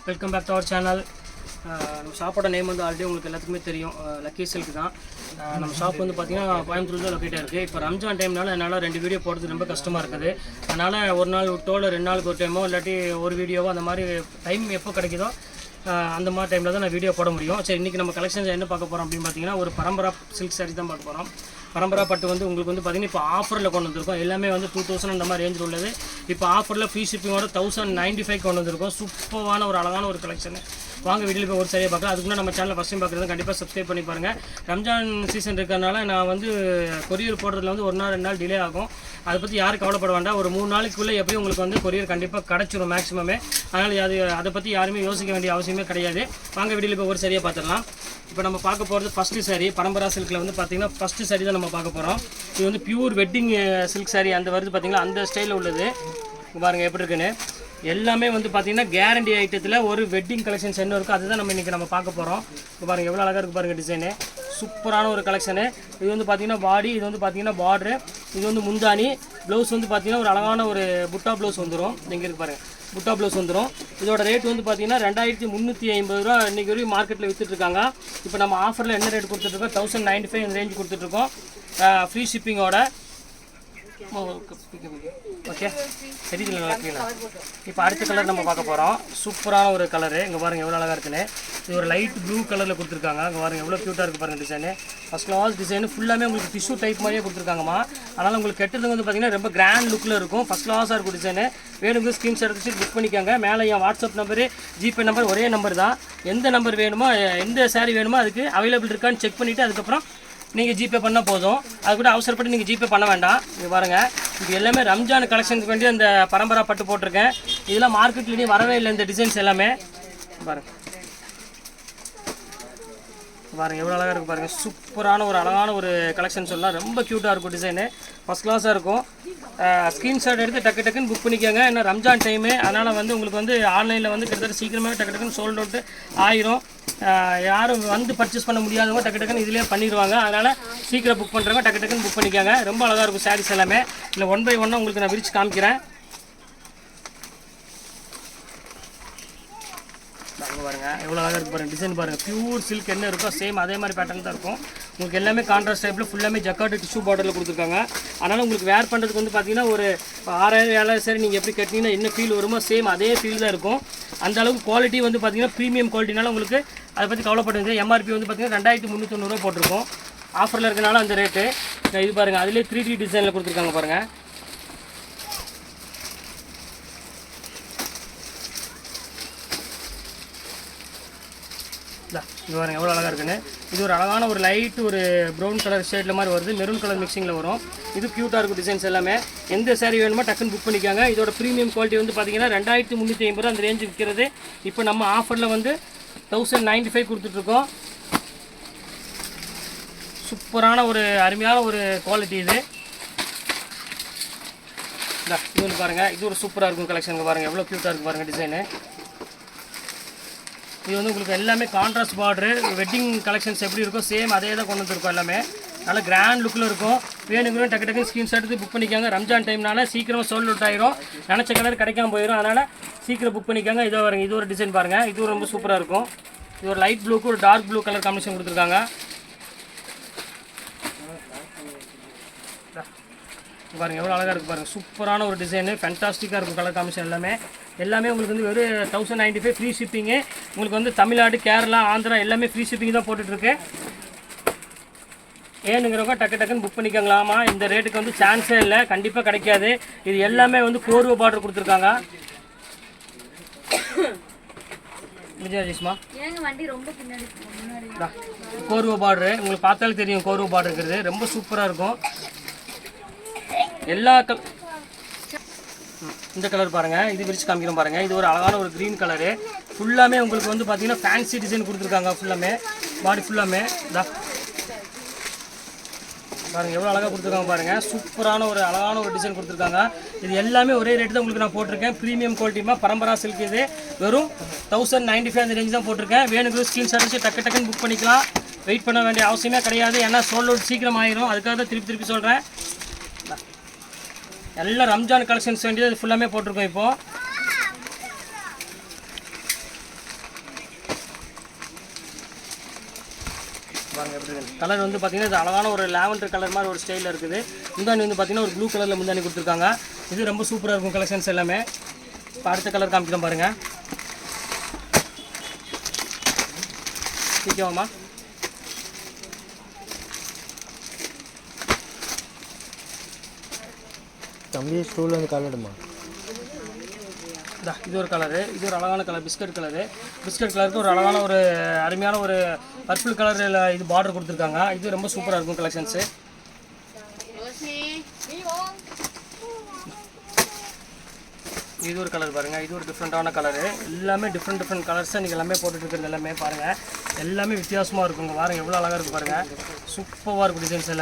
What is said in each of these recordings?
Welcome back to our channel. நம்ம ஷாப்போட name வந்து ஆல்ரெடி உங்களுக்கு எல்லாத்துக்குமே தெரியும், லக்கி சில்க் தான். நம்ம ஷாப் வந்து பார்த்திங்கன்னா கோயம்புத்தூர் தான் லொக்கேட்டாக இருக்குது. இப்போ ரம்ஜான் டைம்னால என்னால் 2 வீடியோ போடுறது ரொம்ப கஷ்டமாக இருக்குது. அதனால் ஒரு நாள் விட்டோ இல்லை 2 நாளுக்கு ஒரு டைமோ இல்லாட்டி ஒரு வீடியோவோ அந்த மாதிரி டைம் எப்போ கிடைக்குதோ அந்த மாதிரி டைமில் தான் நான் வீடியோ போட முடியும். சரி, இன்றைக்கி நம்ம கலெக்ஷன்ஸ் என்ன பார்க்க போகிறோம் அப்படின்னு பார்த்தீங்கன்னா ஒரு பரம்பரா சில்க் சாரீ தான் பார்க்க போகிறோம். பரம்பரா பட்டு வந்து உங்களுக்கு வந்து பார்த்திங்கன்னா இப்போ ஆஃபரில் கொண்டு வந்திருக்கோம். எல்லாமே வந்து 2000 அந்த மாதிரி ரேஞ்சில் உள்ளது. இப்போ ஆஃபரில் ஃப்ரீ ஷிப்பிங்கோட 1095 கொண்டு வந்திருக்கோம். சூப்பரான ஒரு அழகான ஒரு கலெக்ஷன். வாங்க வீடியோவில் போய் ஒரு சரியாக பார்க்கலாம். அதுக்குள்ளே நம்ம சேனலை ஃபஸ்ட் டைம் பார்க்குறது கண்டிப்பாக சப்ஸ்கிரைப் பண்ணி பாருங்கள். ரம்ஜான் சீசன் இருக்கிறதுனால நான் வந்து கொரியர் போடுறதுல வந்து 1 நாள் 2 நாள் டிலே ஆகும். அதை பற்றி யாரும் கவலைப்பட வேண்டாம். ஒரு 3 நாளைக்குள்ளே எப்படியும் உங்களுக்கு வந்து கொரியர் கண்டிப்பாக கிடச்சிரும் மேக்ஸிமமே. அதனால் அதை பற்றி யாருமே யோசிக்க வேண்டிய அவசியமே கிடையாது. வாங்க வீடியோவில் போய் ஒரு சரியாக பார்த்துடலாம். இப்போ நம்ம பார்க்க போகிறது ஃபஸ்ட்டு சாரீ. பரம்பரா சில்கில் வந்து பார்த்திங்கன்னா ஃபஸ்ட்டு சாரீ தான் நம்ம பார்க்க போகிறோம். இது வந்து பியூர் வெட்டிங் சில்க் சாரீ அந்த வருது பார்த்திங்கன்னா அந்த ஸ்டைலில் உள்ளது. பாருங்கள் எப்படி இருக்குன்னு. எல்லாமே வந்து பார்த்திங்கன்னா கேரண்டி ஐட்டத்தில் ஒரு வெட்டிங் கலெக்ஷன்ஸ் என்ன இருக்கோ அதுதான் நம்ம இன்றைக்கி நம்ம பார்க்க போகிறோம். இப்போ பாருங்கள் எவ்வளோ அழகாக இருக்குது பாருங்கள் டிசைனு. சூப்பரான ஒரு கலெக்ஷனு. இது வந்து பார்த்திங்கன்னா பாடி, இது வந்து பார்த்திங்கன்னா பார்ட்ரு, இது வந்து முந்தானி. ப்ளவுஸ் வந்து பார்த்திங்கன்னா ஒரு அழகான ஒரு புட்டா ப்ளவுஸ் வந்துடும். இங்கே இருக்கு பாருங்கள், புட்டா ப்ளவுஸ் வந்துடும். இதோட ரேட் வந்து பார்த்திங்கன்னா 2350 ரூபா இன்றைக்கி வரைக்கும் மார்க்கெட்டில் விற்றுட்ருக்காங்க. இப்போ நம்ம ஆஃபரில் என்ன ரேட் கொடுத்துட்ருக்கோம், 1095 இந்த ரேஞ்சு கொடுத்துட்ருக்கோம் ஃப்ரீ ஷிப்பிங்கோட. ஓகே, தெரியுது நல்லா இருக்கீங்களா? இப்போ அடுத்த கலர் நம்ம பார்க்க போகிறோம். சூப்பரான ஒரு கலரு. இங்கே பாருங்கள் எவ்வளோ அழகாக இருக்குன்னு. இது ஒரு லைட் ப்ளூ கலரில் கொடுத்துருக்காங்க. அங்கே பாருங்கள் எவ்வளோ க்யூட்டாக இருக்குது பாருங்கள் டிசைனு. ஃபஸ்ட் கிளாஸ் டிசைனு ஃபுல்லாமே உங்களுக்கு டிஷ்யூ டைப் மாதிரியே கொடுத்துருக்காங்கம்மா. அதனால் உங்களுக்கு கெட்டது வந்து பார்த்திங்கன்னா ரொம்ப கிராண்ட் லுக்கில் இருக்கும். ஃபஸ்ட் கிளாஸாக இருக்கும் டிசைனு. வேணுங்க ஸ்க்ரீன்ஷாட் எடுத்து புக் பண்ணிக்கோங்க. மேலே என் வாட்ஸ்அப் நம்பரு, ஜிபே நம்பர் ஒரே நம்பர் தான். எந்த நம்பர் வேணுமோ, எந்த சாரீ வேணுமோ அதுக்கு அவைலபிள் இருக்கான்னு செக் பண்ணிவிட்டு அதுக்கப்புறம் நீங்கள் ஜிபே பண்ணால் போதும். அது கூட அவசரப்பட்டு நீங்கள் ஜிபே பண்ண வேண்டாம். இது பாருங்கள், இது எல்லாமே ரம்ஜான் கலெக்ஷனுக்கு வேண்டி அந்த பரம்பரா பட்டு போட்டிருக்கேன். இதெல்லாம் மார்க்கெட்லேயும் வரவே இல்லை இந்த டிசைன்ஸ் எல்லாமே. பாருங்கள் பாருங்கள் எவ்வளோ அழகாக இருக்குது பாருங்கள். சூப்பரான ஒரு அழகான ஒரு கலெக்ஷன் சொல்லலாம். ரொம்ப க்யூட்டாக இருக்கும் டிசைனு. ஃபஸ்ட் கிளாஸாக இருக்கும். ஸ்க்ரீன்ஷாட் எடுத்து டக்கு டக்குன்னு புக் பண்ணிக்கோங்க. ஏன்னா ரம்ஜான் டைமு, அதனால் வந்து உங்களுக்கு வந்து ஆன்லைனில் வந்து கிட்டத்தட்ட சீக்கிரமாக டக்கு டக்குன்னு சோல்ட் அவுட்டு ஆயிரும். யாரும் வந்து பர்ச்சேஸ் பண்ண முடியாதவங்க டக்கு டக்குன்னு இதிலே பண்ணிடுவாங்க. அதனால் சீக்கிரம் புக் பண்ணுறவங்க டக்கு டக்குன்னு புக் பண்ணிக்கோங்க. ரொம்ப அழகாக இருக்கும் சாரீஸ் எல்லாமே. இல்லை 1 by 1 உங்களுக்கு நான் விரிச்சு காமிக்கிறேன். பாருங்கள் எவ்வளோ அழகாக இருக்குது பாருங்கள் டிசைன் பாருங்கள். பியூர் சில்க் என்ன இருக்கோ சேம் அதே மாதிரி பேட்டர்ன் தான் இருக்கும். உங்களுக்கு எல்லாமே கான்ட்ராஸ்ட் டைப்பில் ஃபுல்லாமே ஜக்கார்டு டிஷ்யூ பார்டரில் கொடுத்துருக்காங்க. அதனால் உங்களுக்கு வேர் பண்ணுறதுக்கு வந்து பார்த்திங்கன்னா ஒரு 6000 7000 சரி நீங்கள் எப்படி கட்டினீங்கன்னா என்ன ஃபீல் வருமோ சேம் அதே ஃபீல் தான் இருக்கும். அந்த அளவுக்கு குவாலிட்டி வந்து பார்த்திங்கன்னா ப்ரீமியம் குவாலிட்டினால உங்களுக்கு அதை பற்றி கவலைப்படுங்க. எம்ஆர்பி வந்து பார்த்திங்கன்னா 2390 ரூபா போட்டிருக்கோம். ஆஃபரில் இருக்கனால அந்த ரேட்டு. இது பாருங்கள், அதிலே 3D டிசைனில் கொடுத்துருக்காங்க பாருங்கள். இது பாருங்கள் எவ்வளோ அழகாக இருக்குன்னு. இது ஒரு அழகான ஒரு லைட் ஒரு ப்ரௌன் கலர் ஷேடில் மாதிரி வருது. மெரூன் கலர் மிக்சிங்கில் வரும். இது க்யூட்டாக இருக்கும் டிசைன்ஸ் எல்லாமே. எந்த சாரீ வேணுமோ டக்குன்னு புக் பண்ணிக்காங்க. இதோட ப்ரீமியம் குவாலிட்டி வந்து பார்த்திங்கன்னா 2350 ரூபா அந்த ரேஞ்சு விற்கிறது. இப்போ நம்ம ஆஃபரில் வந்து 1095 கொடுத்துட்ருக்கோம். சூப்பரான ஒரு அருமையான ஒரு குவாலிட்டி இது. இது வந்து பாருங்கள், இது ஒரு சூப்பராக இருக்கும் கலெக்ஷனுக்கு. பாருங்கள் எவ்வளோ க்யூட்டாக இருக்குது பாருங்கள் டிசைனு. இது வந்து உங்களுக்கு எல்லாமே கான்ட்ராஸ்ட் பார்டரு. வெட்டிங் கலெக்ஷன்ஸ் எப்படி இருக்கோ சேம் அதே தான் கொண்டு வந்துருக்கோம். எல்லாமே நல்ல கிராண்ட் லுக்கில் இருக்கும். வேணுங்களும் டக்கு டக்கு ஸ்க்ரீன்ஷாட் எடுத்து புக் பண்ணிக்காங்க. ரம்ஜான் டைம்னால சீக்கிரமாக சோல்ட் அவுட் ஆயிரும். நினச்ச கலர் கிடைக்காம போயிடும். அதனால் சீக்கிரம் புக் பண்ணிக்காங்க. இதோ பாருங்கள், இது ஒரு டிசைன் பாருங்கள். இது ரொம்ப சூப்பராக இருக்கும். இது ஒரு லைட் ப்ளூக்கு ஒரு டார்க் ப்ளூ கலர் காம்பினேஷன் கொடுத்துருக்காங்க. பாருங்கள் எவ்வளோ அழகாக இருக்குது பாருங்கள். சூப்பரான ஒரு டிசைனு. ஃபேண்டாஸ்டிக்காக இருக்கும் கலர் காம்பினேஷன் எல்லாமே உங்களுக்கு வந்து வெறும் 1095 ஃப்ரீ ஷிப்பிங்கு. உங்களுக்கு வந்து தமிழ்நாடு, கேரளா, ஆந்திரா எல்லாமே ஃப்ரீ ஷிப்பிங் தான் போட்டுட்ருக்கு. ஏனுங்கிறவங்க டக்கு டக்குன்னு புக் பண்ணிக்கங்களாமா. இந்த ரேட்டுக்கு வந்து சான்ஸே இல்லை, கண்டிப்பாக கிடைக்காது. இது எல்லாமே வந்து கோர்வை பார்டர் கொடுத்துருக்காங்க. விஜயஜிஸ்மா கோர்வை பார்டரு உங்களுக்கு பார்த்தாலே தெரியும். கோர்வை பார்டர் இருக்கிறது ரொம்ப சூப்பராக இருக்கும். எல்லா இந்த கலர் பாருங்கள், இது விரிச்சு காமிக்கிறோம் பாருங்கள். இது ஒரு அழகான ஒரு க்ரீன் கலரு. ஃபுல்லாமே உங்களுக்கு வந்து பார்த்திங்கன்னா ஃபேன்சி டிசைன் கொடுத்துருக்காங்க. ஃபுல்லாமே பாடி ஃபுல்லாமே பாருங்கள் எவ்வளோ அழகாக கொடுத்துருக்காங்க பாருங்கள். சூப்பரான ஒரு அழகான ஒரு டிசைன் கொடுத்துருக்காங்க. இது எல்லாமே ஒரே ரேட்டு தான் உங்களுக்கு நான் போட்டிருக்கேன். ப்ரீமியம் குவாலிட்டிமா பரம்பரா சில்க். இது வெறும் 1095 அந்த ரேஞ்ச் தான் போட்டிருக்கேன். வேணுங்கிற ஸ்க்ரீன்ஷாட் வச்சு டக்கு டக்குன்னு புக் பண்ணிக்கலாம். வெயிட் பண்ண வேண்டிய அவசியமே கிடையாது. ஏன்னா சோல்ட் அவுட் சீக்கிரம் ஆயிரும். அதுக்காக தான் திருப்பி சொல்கிறேன். எல்லாம் ரம்ஜான் கலெக்ஷன்ஸ் வேண்டியது ஃபுல்லாமே போட்டிருக்கோம். இப்போது பாருங்க எப்படி இருக்குது கலர் வந்து பார்த்தீங்கன்னா இது அழகான ஒரு லாவெண்டர் கலர் மாதிரி ஒரு ஸ்டைலில் இருக்குது. முந்தானி வந்து பார்த்தீங்கன்னா ஒரு ப்ளூ கலரில் முந்தானி கொடுத்துருக்காங்க. இது ரொம்ப சூப்பராக இருக்கும் கலெக்ஷன்ஸ் எல்லாமே. இப்போ அடுத்த கலர் காமிக்கிறோம் பாருங்கள். ஓகேவாம்மா? தம்பி ஸ்டூல் வந்து கலடுமா? இது ஒரு கலரு, இது ஒரு அழகான கலர் பிஸ்கட் கலரு. பிஸ்கட் கலருக்கு ஒரு அழகான ஒரு அருமையான ஒரு பர்பிள் கலரில் இது பார்டர் கொடுத்துருக்காங்க. இது ரொம்ப சூப்பராக இருக்கும் கலெக்ஷன்ஸு. இது ஒரு கலர் பாருங்கள். இது ஒரு டிஃப்ரெண்ட்டான கலரு. எல்லாமே டிஃப்ரெண்ட் கலர்ஸை நீங்கள் எல்லாமே போட்டுட்டு இருக்கிறது எல்லாமே பாருங்கள். எல்லாமே வித்தியாசமாக இருக்குங்க. பாருங்கள் எவ்வளோ அழகாக இருக்குது பாருங்கள். சூப்பராக இருக்கும் டிசைன்ஸ்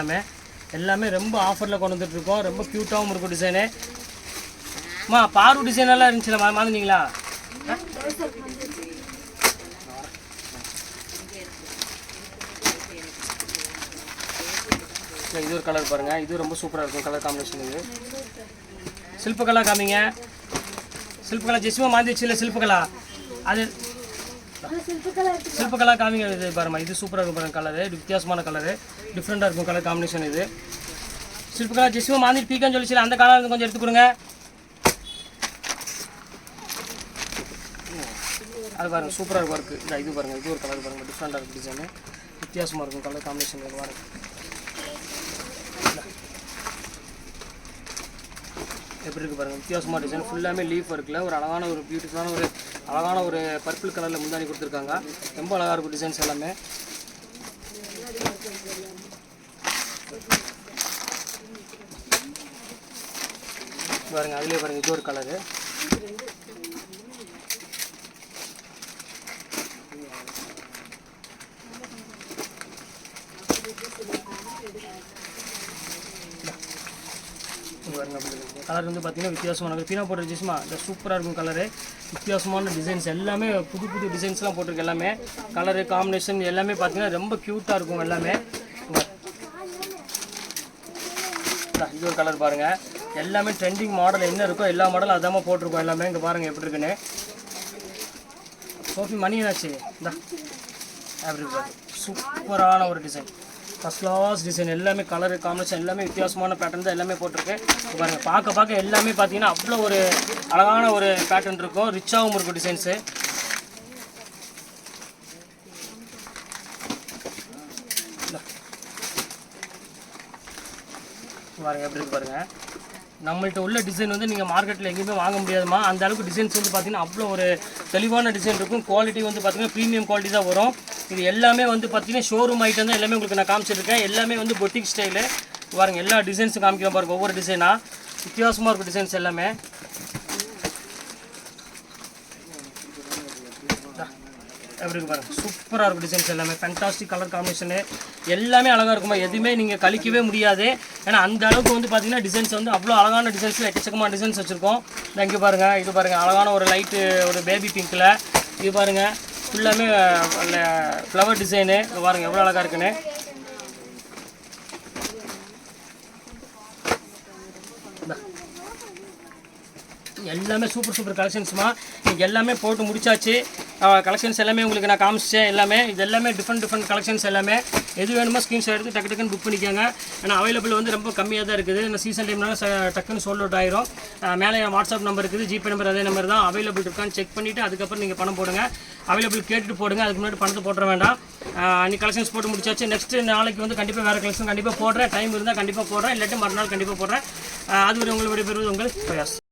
எல்லாமே ரொம்ப ஆஃபரில் கொண்டு வந்துட்டுருக்கோம். ரொம்ப க்யூட்டாகவும் இருக்கும் டிசைனு. அம்மா பாரு டிசைனெல்லாம் இருந்துச்சுல மாற்றினீங்களா? இது ஒரு கலர் பாருங்கள். இது ரொம்ப சூப்பராக இருக்கும் கலர் காம்பினேஷன். இது சில்பகலா காமிங்க. சில்பகலா ஜெஸ்மா மாற்றிச்சு இல்லை சில்பகலா அது சில்பகலா காமிங்க. இது பாருமா இது சூப்பராக இருக்கும் பாருங்கள் கலரு. வித்தியாசமான கலரு டிஃப்ரெண்ட்டாக இருக்கும் கலர் காம்பினேஷன். இது சில்பகலா ஜெஸ்மா மாற்றி பீக்கான்னு சொல்லிச்சு அந்த கலர் கொஞ்சம் எடுத்து கொடுங்க. அது பாருங்கள் சூப்பராக இருக்கும் ஒர்க்கு. இது பாருங்கள் இது ஒரு கலர் பாருங்கள் டிஃப்ரெண்ட்டாக இருக்கும் டிசைனு. வித்தியாசமாக இருக்கும் கலர் காம்பினேஷன். பாருங்கள் எப்படி இருக்குது பாருங்கள். வித்தியாசமாக டிசைன் ஃபுல்லாமே லீஃப் ஒர்க்கில் ஒரு அழகான ஒரு பியூட்டிஃபுல்லான ஒரு அழகான ஒரு பர்பிள் கலரில் முந்தானி கொடுத்துருக்காங்க. ரொம்ப அழகாக இருக்கும் டிசைன்ஸ் எல்லாமே. பாருங்கள் அதிலே பாருங்கள் இது ஒரு கலரு. கலர் வந்து பார்த்தீங்கன்னா வித்தியாசமான பீனா போட்ட ஜிஸ்மா இந்த சூப்பராக இருக்கும் கலரு. வித்தியாசமான டிசைன்ஸ் எல்லாமே புது டிசைன்ஸ்லாம் போட்டிருக்கு. எல்லாமே கலரு காம்பினேஷன் எல்லாமே பார்த்தீங்கன்னா ரொம்ப க்யூட்டாக இருக்கும் எல்லாமே. இது ஒரு கலர் பாருங்கள். எல்லாமே ட்ரெண்டிங் மாடல் என்ன இருக்கோ எல்லா மாடலும் அதாமல் போட்டிருக்கோம் எல்லாமே. இங்கே பாருங்கள் எப்படி இருக்குன்னு. சோஃபி மணி என்னாச்சு இந்தா அப்படி சூப்பரான ஒரு டிசைன் ஃபஸ்ட் கிளாஸ் டிசைன். எல்லாமே கலரு காம்பினேஷன் எல்லாமே வித்தியாசமான பேட்டர்ன் தான் எல்லாமே போட்டிருக்கு. பாருங்கள் பார்க்க எல்லாமே பார்த்தீங்கன்னா அவ்வளோ ஒரு அழகான ஒரு பேட்டர்ன் இருக்கும். ரிச்சாகவும் இருக்கும் டிசைன்ஸு. பாருங்கள் எப்படி இருக்கு பாருங்கள். நம்மள்ட்ட உள்ள டிசைன் வந்து நீங்கள் மார்க்கெட்டில் எங்கேயுமே வாங்க முடியாதுமா. அந்த அளவுக்கு டிசைன்ஸ் வந்து பார்த்தீங்கன்னா அவ்வளோ ஒரு தெளிவான டிசைன் இருக்கும். குவாலிட்டி வந்து பார்த்தீங்கன்னா ப்ரீமியம் குவாலிட்டி தான் வரும். இது எல்லாமே வந்து பார்த்தீங்கன்னா ஷோரூம் ஐட்டம் தான் எல்லாமே உங்களுக்கு நான் காமிச்சிருக்கேன். எல்லாமே வந்து பொட்டிக் ஸ்டைலு. பாருங்கள் எல்லா டிசைன்ஸும் காமிக்கிறோம் பாருங்கள். ஒவ்வொரு டிசைனாக வித்தியாசமாக இருக்கும் டிசைன்ஸ் எல்லாமே. எப்படி இருக்கு பாருங்கள் சூப்பராக இருக்கும் டிசைன்ஸ் எல்லாமே. ஃபேண்டாஸ்டிக் கலர் காம்பினேஷனு எல்லாமே அழகாக இருக்குமா. எதுவுமே நீங்கள் கழிக்கவே முடியாது. ஏன்னா அந்த அளவுக்கு வந்து பார்த்தீங்கன்னா டிசைன்ஸ் வந்து அவ்வளோ அழகான டிசைன்ஸில் எக்கச்சக்கமான டிசைன்ஸ் வச்சுருக்கோம். இங்கே பாருங்கள் இது பாருங்கள் அழகான ஒரு லைட்டு ஒரு பேபி பிங்க்கில். இது பாருங்கள் ஃபுல்லாமே ஃப்ளவர் டிசைனு. பாருங்கள் எவ்வளோ அழகாக இருக்குன்னு. எல்லாமே சூப்பர் கலெக்ஷன்ஸ்மா. இன்றைக்கி எல்லாமே போட்டு முடிச்சாச்சு. கலெக்ஷன்ஸ் எல்லாமே உங்களுக்கு நான் காமிச்சேன். எல்லாமே இது எல்லாமே டிஃப்ரெண்ட் கலெக்ஷன்ஸ் எல்லாமே. எது வேணுமோ ஸ்க்ரீன்ஷாட் எடுத்து டக்குன்னு புக் பண்ணிக்கோங்க. ஏன்னா அவைலபிள் வந்து ரொம்ப கம்மியாக தான் இருக்குது. இந்த சீசன் டைம்னால டக்குன்னு சோல்ட் அவுட் ஆயிரும். மேலே என் வாட்ஸ்அப் நம்பர் இருக்குது, ஜிபே நம்பர் அதே நம்பர் தான். அவைலபிள் இருக்கான்னு செக் பண்ணிவிட்டு அதுக்கப்புறம் நீங்கள் பணம் போடுங்க. அவைலபிள் கேட்டுட்டு போடுங்க. அதுக்கு முன்னாடி பணத்தை போட வேண்டாம். அன்றைக்கி கலெக்ஷன்ஸ் போட்டு முடிச்சாச்சு. நெக்ஸ்ட்டு நாளைக்கு வந்து கண்டிப்பாக வேறு கலெக்ஷன் கண்டிப்பாக போடுறேன். டைம் இருந்தால் கண்டிப்பாக போடுறேன். இல்லாட்டி மறுநாள் கண்டிப்பாக போடுறேன். அது ஒரு உங்களுடைய பெறுவது உங்கள் பிரயாஸ்.